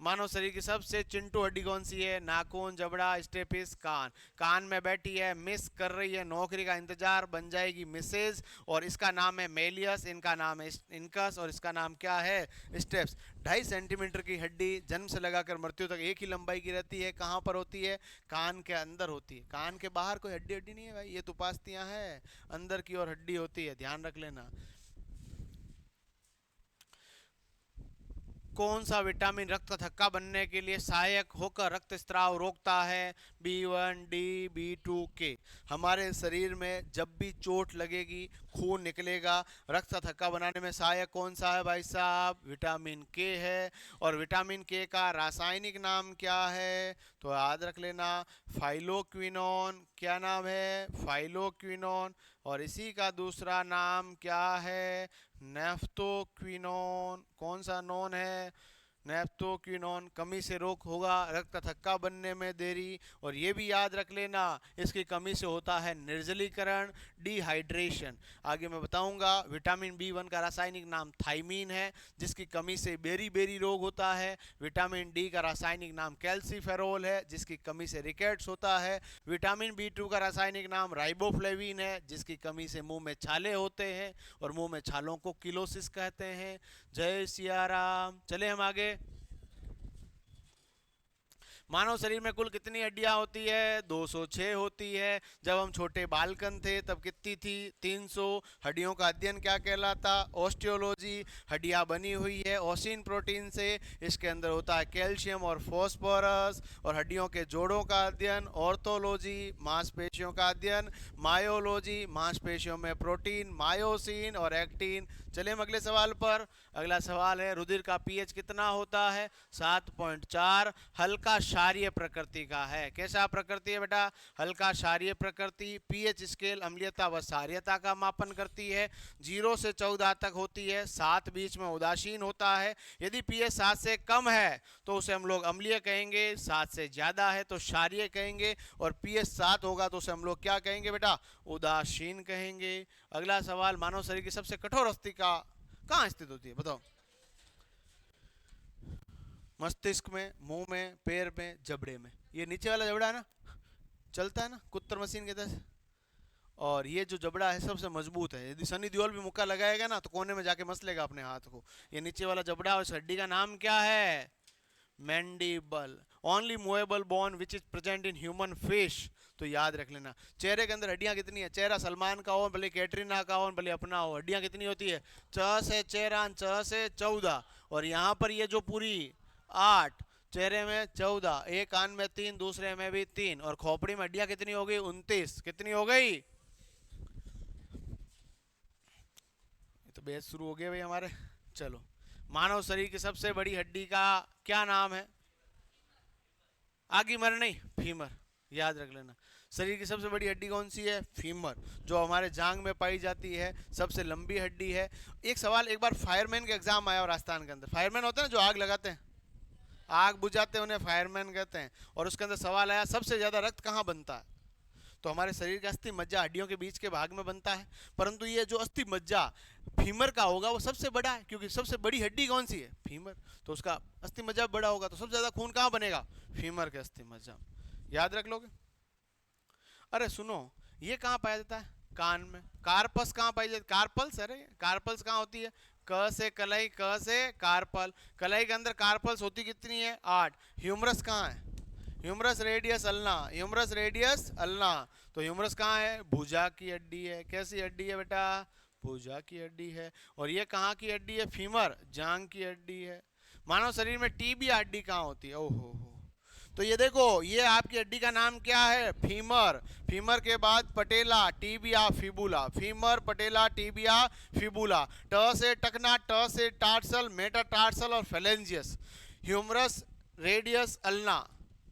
मानव शरीर की सबसे चिंटू हड्डी कौन सी है? नाखून, जबड़ा, स्टेपिस, कान। कान में बैठी है, मिस कर रही है, नौकरी का इंतजार, बन जाएगी मिसेज। और इसका नाम है मेलियस, इनका नाम है इनकस, और इसका नाम क्या है? स्टेप्स। 2.5 सेंटीमीटर की हड्डी जन्म से लगाकर मृत्यु तक एक ही लंबाई की रहती है। कहाँ पर होती है? कान के अंदर होती है। कान के बाहर कोई हड्डी हड्डी नहीं है भाई, ये तो उपास्थियां है, अंदर की ओर हड्डी होती है, ध्यान रख लेना। कौन सा विटामिन रक्त का थक्का बनने के लिए सहायक होकर रक्त स्त्राव रोकता है? B1, D, B2, K। हमारे शरीर में जब भी चोट लगेगी खून निकलेगा। रक्त का थक्का बनाने में सहायक कौन सा है भाई साहब? विटामिन K है। और विटामिन K का रासायनिक नाम क्या है? तो याद रख लेना, फाइलोक्विनोन। क्या नाम है? फाइलोक्विनोन। और इसी का दूसरा नाम क्या है? नेफ्थोक्विनोन। कौन सा नोन है? नेफ्थोक्विनोन। कमी से रोग होगा रक्त का थक्का बनने में देरी। और ये भी याद रख लेना, इसकी कमी से होता है निर्जलीकरण, डिहाइड्रेशन। आगे मैं बताऊंगा। विटामिन B1 का रासायनिक नाम थाइमीन है, जिसकी कमी से बेरी बेरी रोग होता है। विटामिन D का रासायनिक नाम कैल्सीफेरोल है, जिसकी कमी से रिकेट्स होता है। विटामिन B2 का रासायनिक नाम राइबोफ्लेविन है, जिसकी कमी से मुंह में छाले होते हैं, और मुंह में छालों को किलोसिस कहते हैं। जय सिया राम। चले हम आगे। मानव शरीर में कुल कितनी हड्डियां होती है? 206 होती है। जब हम छोटे बालकन थे तब कितनी थी? 300। हड्डियों का अध्ययन क्या कहलाता? ऑस्टियोलॉजी। हड्डियां बनी हुई है ओसिन प्रोटीन से, इसके अंदर होता है कैल्शियम और फॉस्फोरस। और हड्डियों के जोड़ों का अध्ययन ऑर्थोलॉजी। मांसपेशियों का अध्ययन मायोलॉजी। मांसपेशियों में प्रोटीन, मायोसिन और एक्टिन। चले हम अगले सवाल पर। अगला सवाल है रुधिर का पीएच कितना होता है? 7.4। हल्का क्षारीय प्रकृति का है। कैसा प्रकृति है बेटा? हल्का क्षारीय प्रकृति। पीएच स्केल अम्लीयता व क्षारीयता का मापन करती है। 0 से 14 तक होती है। 7 बीच में उदासीन होता है। यदि पीएच 7 से कम है तो उसे हम लोग अम्लीय कहेंगे, 7 से ज्यादा है तो क्षारीय कहेंगे, और पीएच 7 होगा तो उसे हम लोग क्या कहेंगे बेटा? उदासीन कहेंगे। अगला सवाल, मानव शरीर की सबसे कठोर अस्थि का कहाँ स्थित होती है? बताओ। मस्तिष्क में, मुंह में, पैर में, जबड़े में। ये नीचे वाला जबड़ा है ना, चलता है ना कुत्तर मशीन के तरह। और ये जो जबड़ा है सबसे मजबूत है। यदि सनी देओल भी मुक्का लगाएगा ना तो कोने में जाके मस लेगा अपने हाथ को। ये नीचे वाला जबड़ा है, उस हड्डी का नाम क्या है? Mandible. Only movable bone which is present in human fish. तो याद रख लेना। चेहरे के अंदर हड्डियां कितनी है? चेहरा सलमान का हो, भले कैटरीना का हो, भले अपना हो, हड्डियां कितनी होती है? 6 से चेहरा, 6 से 14। और यहाँ पर ये जो पूरी 8, चेहरे में 14, एक कान में 3, दूसरे में भी 3, और खोपड़ी में हड्डियां कितनी हो गई? 29। कितनी हो गई? तो बेस शुरू हो गए भाई हमारे। चलो, मानव शरीर की सबसे बड़ी हड्डी का क्या नाम है? आगे मर नहीं, फीमर। याद रख लेना। शरीर की सबसे बड़ी हड्डी कौन सी है? फीमर, जो हमारे जांग में पाई जाती है, सबसे लंबी हड्डी है। एक सवाल, एक बार फायरमैन का एग्जाम आया और राजस्थान के अंदर फायरमैन होते हैं जो आग लगाते हैं, आग बुझाते हैं, उन्हें फायरमैन कहते हैं। और उसके अंदर सवाल आया सबसे ज्यादा रक्त कहाँ बनता है? तो हमारे शरीर का अस्थि मज्जा हड्डियों के बीच के भाग में बनता है। परंतु ये जो अस्थि मज्जा फीमर का होगा वो सबसे बड़ा है, क्योंकि सबसे बड़ी हड्डी कौन सी है? फीमर। तो उसका अस्थि मज्जा बड़ा होगा तो सबसे ज्यादा खून कहाँ बनेगा? फीमर के अस्थि मज्जा। याद रख लोगे। अरे सुनो, ये कहाँ पाया जाता है? कान में। कार्पस कहाँ पाई जाती? कार्पल्स, अरे कार्पल्स कहाँ होती है? क से कलाई, क से कार्पल। कलाई के अंदर कार्पल्स होती कितनी है? 8। ह्यूमरस कहाँ है? Humerus radius ulna, humerus radius ulna. तो ह्यूमरस कहाँ है? भुजा की हड्डी है। कैसी हड्डी है बेटा? भुजा की हड्डी है। और ये कहाँ की हड्डी है? फीमर, जांग की हड्डी है। मानव शरीर में टीबिया हड्डी कहाँ होती है? ओहो हो। तो ये देखो, ये आपकी हड्डी का नाम क्या है? फीमर। फीमर के बाद patella, tibia, fibula. Femur, patella, tibia, fibula. ट से टकना, ट से टार्सल, मेटाटार्सल और phalanges. Humerus radius ulna,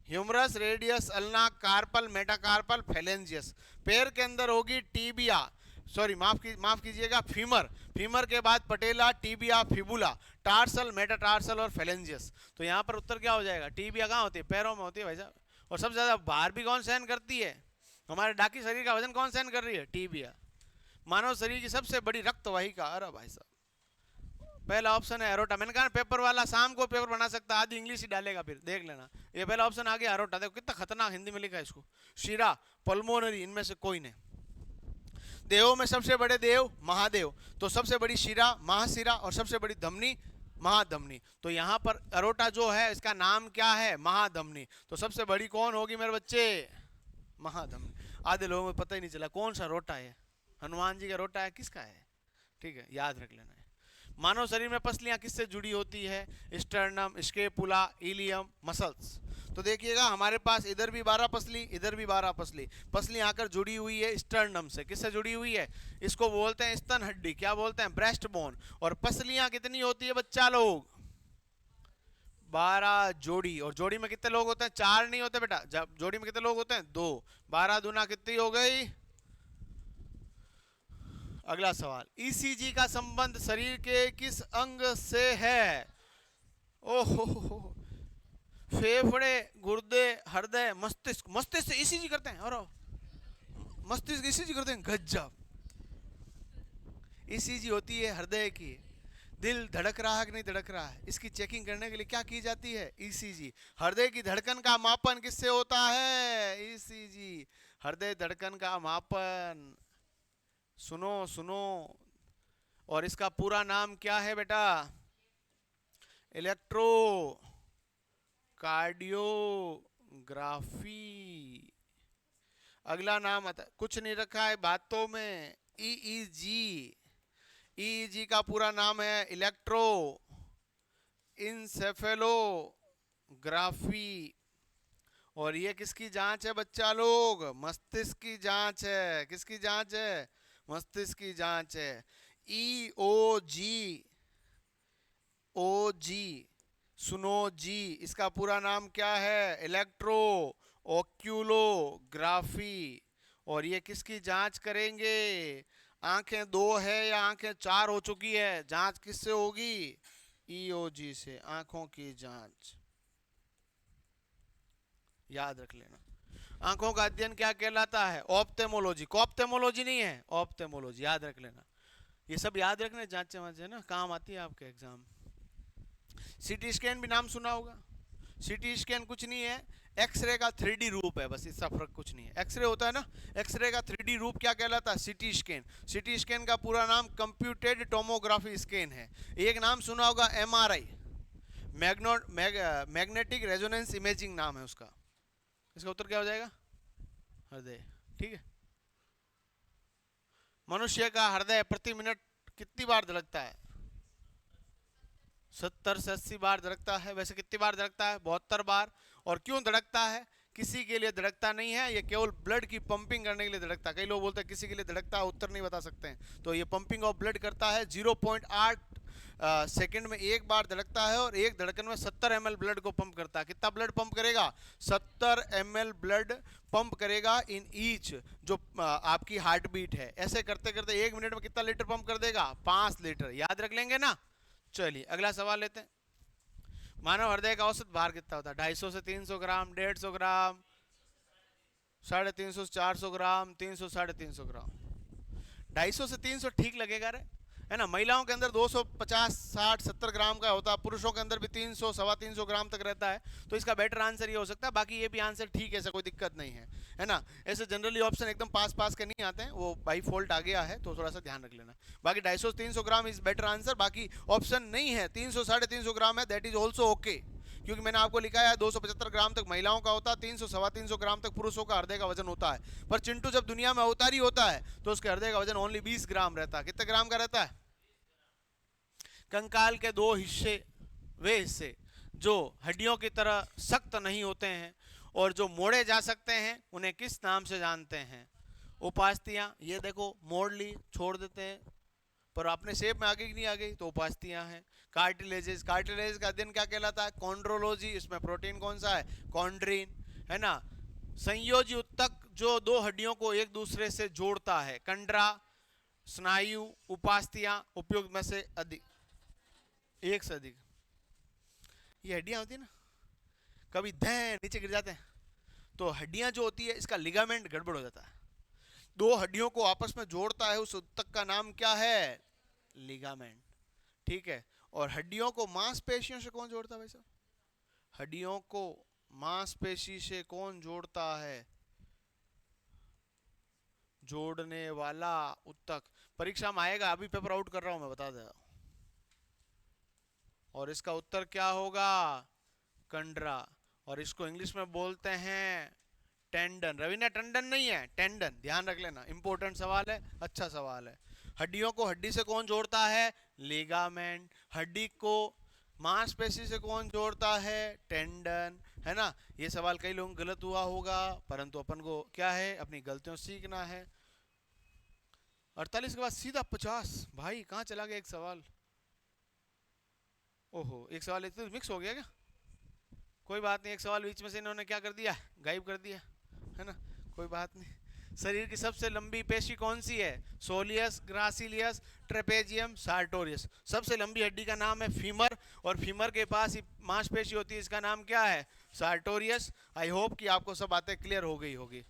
humerus radius ulna, carpal, metacarpal, phalanges. पैर के अंदर होगी टीबिया, सॉरी माफ कीजिएगा, फीमर। फीमर के बाद patella, tibia, fibula, tarsal, metatarsal और फेलेंजियस। तो यहाँ पर उत्तर क्या हो जाएगा? टीबिया कहाँ होती है? पैरों में होती है भाई साहब। और सबसे ज्यादा भार भी कौन सहन करती है? हमारे डाकी शरीर का वजन कौन सहन कर रही है? टीबिया। मानव शरीर की सबसे बड़ी रक्त वाहिका, अरे भाई साहब पहला ऑप्शन है एरोटा। मैंने कहा पेपर वाला शाम को पेपर बना सकता, आधी इंग्लिश ही डालेगा, फिर देख लेना। ये पहला ऑप्शन आ गया एरोटा, देखो कितना खतरनाक हिंदी में लिखा है इसको। शिरा, पल्मोनरी, इनमें से कोई नहीं। देवों में सबसे बड़े देव महादेव, तो सबसे बड़ी शिरा महाशिरा और सबसे बड़ी धमनी महाधमनी। तो यहाँ पर अरोटा जो है इसका नाम क्या है? महाधमनी। तो सबसे बड़ी कौन होगी मेरे बच्चे? महाधमनी। आधे लोगों को पता ही नहीं चला कौन सा रोटा है, हनुमान जी का रोटा है किसका है? ठीक है, याद रख लेना है। मानव शरीर में पसलियां किससे जुड़ी होती है? Sternum, scapula, ilium, muscles. तो देखिएगा हमारे पास इधर भी 12 पसली, इधर भी 12 पसली। पसली आकर जुड़ी हुई है स्टर्नम से। किससे जुड़ी हुई है? इसको बोलते हैं स्तन हड्डी। क्या बोलते हैं? Breast bone. और पसलियां कितनी होती है बच्चा लोग? 12 जोड़ी। और जोड़ी में कितने लोग होते हैं? 4 नहीं होते बेटा। जोड़ी में कितने लोग होते हैं? 2। 12 दूना कितनी हो गई? अगला सवाल, ईसीजी का संबंध शरीर के किस अंग से है? ओहो, फेफड़े, गुर्दे, हृदय, मस्तिष्क। मस्तिष्क से ईसीजी करते हैं, और मस्तिष्क ईसीजी करते हैं, गजब। ईसीजी होती है हृदय की। दिल धड़क रहा है कि नहीं धड़क रहा है, इसकी चेकिंग करने के लिए क्या की जाती है? ईसीजी। हृदय की धड़कन का मापन किससे होता है? ईसीजी। हृदय धड़कन का मापन, सुनो सुनो, और इसका पूरा नाम क्या है बेटा? Electro cardiography. अगला नाम आता, कुछ नहीं रखा है बातों में, ईईजी। ईईजी का पूरा नाम है इलेक्ट्रो इंसेफेलोग्राफी। और ये किसकी जांच है बच्चा लोग? मस्तिष्क की जांच है। किसकी जांच है? मस्तिष्क की जांच है। ईओजी, ओजी, सुनो जी, इसका पूरा नाम क्या है? इलेक्ट्रो ओक्यूलोग्राफी। और ये किसकी जांच करेंगे? आंखें 2 है या आंखें 4 हो चुकी है? जांच किससे होगी? ईओजी से, आंखों की जांच। याद रख लेना। आंखों का अध्ययन क्या कहलाता है? ऑप्थेमोलॉजी। कॉप्थेमोलॉजी नहीं है, ऑप्थेमोलॉजी। याद रख लेना। ये सब याद रखने जांचें वांचें ना काम आती है आपके एग्जाम। सीटी स्कैन भी नाम सुना होगा। सीटी स्कैन कुछ नहीं है, एक्सरे का 3D रूप है, बस इसका फर्क कुछ नहीं है। एक्सरे होता है ना, एक्सरे का 3D रूप क्या कहलाता है? CT scan. सीटी स्कैन का पूरा नाम कंप्यूटेड टोमोग्राफी स्कैन है। एक नाम सुना होगा एमआरआई, मैग्नेटिक रेजोनेंस इमेजिंग नाम है उसका। इसका उत्तर क्या हो जाएगा? हृदय। ठीक है। मनुष्य का हृदय प्रति मिनट कितनी बार धड़कता है? 70 से 80 बार धड़कता है। वैसे कितनी बार धड़कता है? 72 बार। और क्यों धड़कता है? किसी के लिए धड़कता नहीं है, ये केवल ब्लड की पंपिंग करने के लिए धड़कता है। कई लोग बोलते हैं किसी के लिए धड़कता है, उत्तर नहीं बता सकते हैं। तो ये पंपिंग ऑफ ब्लड करता है। 0.8 सेकंड में एक बार धड़कता है और एक धड़कन में 70 ml ब्लड को पंप करता है। कितना ब्लड पंप करेगा? 70 ml ब्लड पंप करेगा इन ईच, जो आपकी हार्ट बीट है। ऐसे करते करते 1 मिनट में कितना लीटर पंप कर देगा? 5 लीटर। याद रख लेंगे ना। चलिए अगला सवाल लेते हैं। मानव हृदय का औसत भार कितना होता है? 250 से 300 ग्राम, 150 ग्राम, 350 से 400 ग्राम, 300 350 ग्राम। 250 से 300 ठीक लगेगा रे? है ना। महिलाओं के अंदर 250, 60, 70 ग्राम का होता है, पुरुषों के अंदर भी 300, 325 ग्राम तक रहता है। तो इसका बेटर आंसर ये हो सकता है। बाकी ये भी आंसर ठीक है, ऐसा कोई दिक्कत नहीं है ना। ऐसे जनरली ऑप्शन एकदम पास पास के नहीं आते हैं, वो बाई फॉल्ट आ गया है तो थोड़ा सा ध्यान रख लेना। बाकी 250 300 ग्राम इज बेटर आंसर। बाकी ऑप्शन नहीं है 300, 350 ग्राम है, दैट इज ऑल्सो ओके, क्योंकि मैंने आपको लिखा है 275 ग्राम तक महिलाओं का होता है, 300, 325 ग्राम तक पुरुषों का हृदय का वजन होता है। पर चिंटू जब दुनिया में अवतारी होता है तो उसके हृदय का वजन ओनली 20 ग्राम रहता है। कितने ग्राम का रहता है? कंकाल के दो हिस्से, वे हिस्से जो हड्डियों की तरह सख्त नहीं होते हैं और जो मोड़े जा सकते हैं, उन्हें किस नाम से जानते हैं? उपास्थियां। ये देखो मोड़ ली, छोड़ देते हैं, पर अपने शेप में आ गई कि नहीं आ गई, तो उपास्थियां हैं। कार्टिलेजेस, कार्टिलेज का अध्ययन क्या कहलाता है? कॉन्ड्रोलॉजी। इसमें प्रोटीन कौन सा है? कॉन्ड्रीन, है ना। संयोजी उत्तक जो दो हड्डियों को एक दूसरे से जोड़ता है, कंडरा, स्नायु, उपास्थियां। उपयुक्त में से अधिक, एक से अधिक। ये हड्डियां होती है ना, कभी धैं नीचे गिर जाते हैं, तो हड्डियां जो होती है, इसका लिगामेंट गड़बड़ हो जाता है। दो हड्डियों को आपस में जोड़ता है, उस उत्तक का नाम क्या है? लिगामेंट। ठीक है। और हड्डियों को मांसपेशियों से कौन जोड़ता है भाई साहब? हड्डियों को मांसपेशी से कौन जोड़ता है? जोड़ने वाला उत्तक। परीक्षा में आएगा, अभी पेपर आउट कर रहा हूं मैं, बता दे। और इसका उत्तर क्या होगा? कंडरा। और इसको इंग्लिश में बोलते हैं टेंडन। रवीना टंडन नहीं है, टेंडन, ध्यान रख लेना, इंपॉर्टेंट सवाल है, अच्छा सवाल है। हड्डियों को हड्डी से कौन जोड़ता है? लिगामेंट। हड्डी को मांसपेशी से कौन जोड़ता है? टेंडन, है ना। ये सवाल कई लोगों को गलत हुआ होगा, परंतु अपन को क्या है, अपनी गलतियों से सीखना है। 48 के बाद सीधा 50। भाई कहाँ चला गया एक सवाल? ओहो, एक सवाल इतना मिक्स हो गया क्या? कोई बात नहीं, एक सवाल बीच में से इन्होंने क्या कर दिया, गायब कर दिया, है ना। कोई बात नहीं। शरीर की सबसे लंबी पेशी कौन सी है? Soleus, gracilis, trapezium, sartorius. सबसे लंबी हड्डी का नाम है फीमर, और फीमर के पास ही मांसपेशी होती है, इसका नाम क्या है? सार्टोरियस। आई होप कि आपको सब बातें क्लियर हो गई होगी।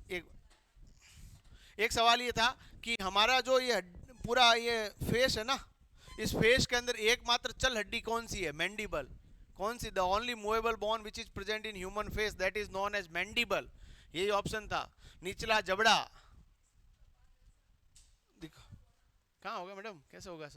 एक एक सवाल ये था कि हमारा जो ये पूरा ये फेस है ना, इस फेस के अंदर एकमात्र चल हड्डी कौन सी है? मैंडिबल। कौन सी? The only movable bone which is present in human face, that is known as mandible. यही ऑप्शन था। निचला जबड़ा, देखो कहाँ होगा मैडम, कैसे होगा?